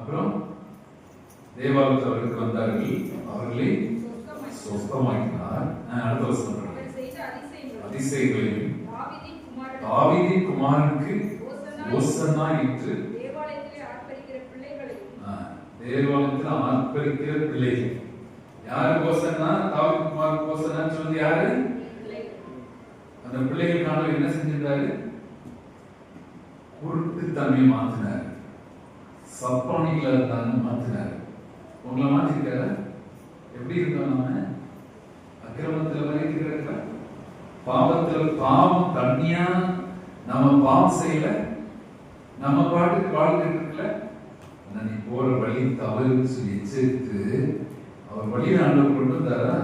அப்புறம் தேவாலயத்தில் அவருக்கு வந்தார்கள், அவர்களை சொஸ்தமாக்கினார். அடுத்த வசனம் அதிசயங்களையும் தாவீதின் குமாரனுக்கு ஓசன்னா என்று தேவாலயத்தில் ஆர்ப்பரிக்கிற பிள்ளைகள். யாரு ஓசன்னா? தாவீது குமாரனுக்கு ஓசன்னான்னு சொன்னது யாரு? அந்த பிள்ளைகள் காணல என்ன செஞ்சிருந்தாரு? குருட்டு தன்மையை மாத்தினார், சப்பானிகளை தானே மாத்தினார். உங்களை மாத்திருக்காரு. எப்படி இருக்கோம்? நம்ம அக்கிரமத்தில் வரைக்கிற பாவத்தில் பாவம் தண்ணியா நம்ம பாவம் செய்யல, நம்ம பாட்டுக்கு வாழ்ந்துட்டு இருக்கல. நீ போற வழி தவறுன்னு சொல்லி எச்சரித்து அவர் வழியை ஆண்டவர் கொண்டு வந்தாரா?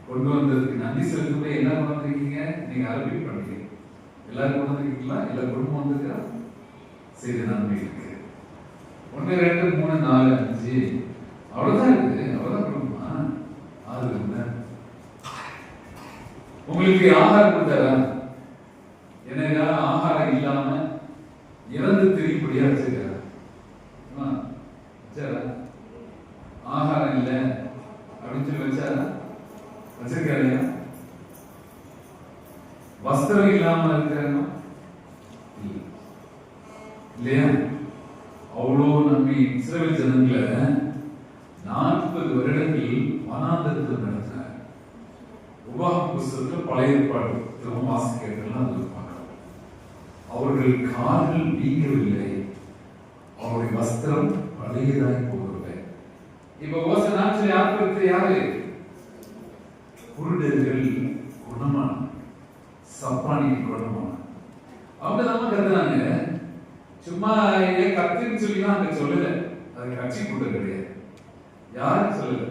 கொண்டு வந்ததுக்கு நன்றி செலுத்தும்போது என்ன வந்திருக்கீங்க? நீங்க அரபி பண்ணுறீங்க. எல்லாரும் கொண்டு வந்திருக்கீங்களா? எல்லா குடும்பம் வந்திருக்கா? சரி, நன்மை இருக்கு. 1 2 3 4 5 அவ்வளவுதான் இருக்குது. அவ்வளவுதான் குடும்பமா? ஆறு இருந்தா உங்களுக்கு ஆகாரம் கொடுத்தாரா? என்னையா ஆகாரம் இல்லாம இறந்து திரிப்படியா வச்சிருக்காரா? ஆகாரம் இல்லை அப்படின்னு சொல்லி வச்சாரா? வச்சிருக்காரையா? வஸ்திரம் இல்லாம இருக்கிறாங்க இல்லையா? அவ்வளோ நம்பி இஸ்ரவேல் ஜனங்களை 40 வருடங்கள் வனாந்தரத்தில் நடத்தினார். உபாகம புஸ்தகத்தில் பழைய ஏற்பாடு திரும்ப வாசிக்கிறதெல்லாம் அது பார்க்கலாம். அவர்கள் கால்கள் நீங்கவில்லை, அவருடைய வஸ்திரம் பழையதாய் போகவில்லை. இப்ப ஓசனாச்சு யாருக்கு? யாரு? குருடர்கள் குணமான, சப்பானி குணமான. அவங்க நம்ம கருதுனாங்க. சும்மா கத்துன்னு சொல்லிலாம் அங்க சொல்லல. அது கட்சி கூட்டம் கிடையாது. யாரும் சொல்லல.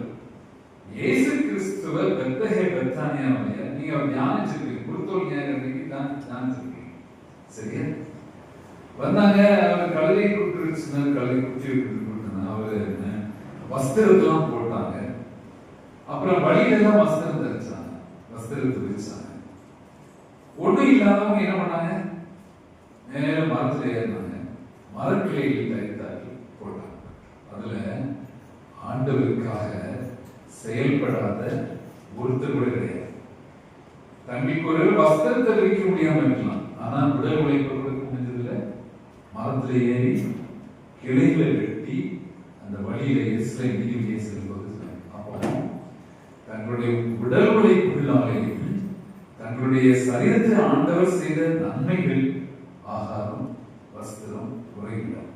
இயேசு கிறிஸ்துவ பெத்தகே பெத்தானியாவில நீங்க தியானிச்சிருக்கீங்க. குருத்தோல் ஞாயிறு தான் தியானிச்சிருக்கீங்க. சரியா? வந்தாங்க. அவர் கழுதை குடுத்துருச்சுன்னா கழுதை குத்தி கொடுத்தாங்க. அவரு வஸ்திரத்தெல்லாம் போட்டாங்க. அப்புறம் வழியிலாம் வஸ்திரம் தரிச்சாங்க, வஸ்திரத்தை வச்சாங்க. ஒண்ணும் இல்லாதவங்க என்ன பண்ணாங்க? நேரம் மரத்துல ஏறினாங்க, மரக்கிளையில் தரித்தார்கள், போட்டாங்க. அதுல ஆண்டவருக்காக செயல்படாத ஒருத்தர் கூட கிடையாது. தங்களுக்கு ஒரு வஸ்திரத்தை வைக்க முடியாம இருக்கலாம், ஆனா உடல் உழைப்பு கொடுக்க முடிஞ்சதுல மரத்துல ஏறி கிளைகளை வெட்டி அந்த வழியில இயேசுவை மிதிவழியை செல்வது. அப்போ தங்களுடைய உடல் உழைப்புள்ளாலையும் தங்களுடைய சரீரத்தில் ஆண்டவர் செய்த நன்மைகள், ஆகாரம், வஸ்திரம், உறைவிடம்,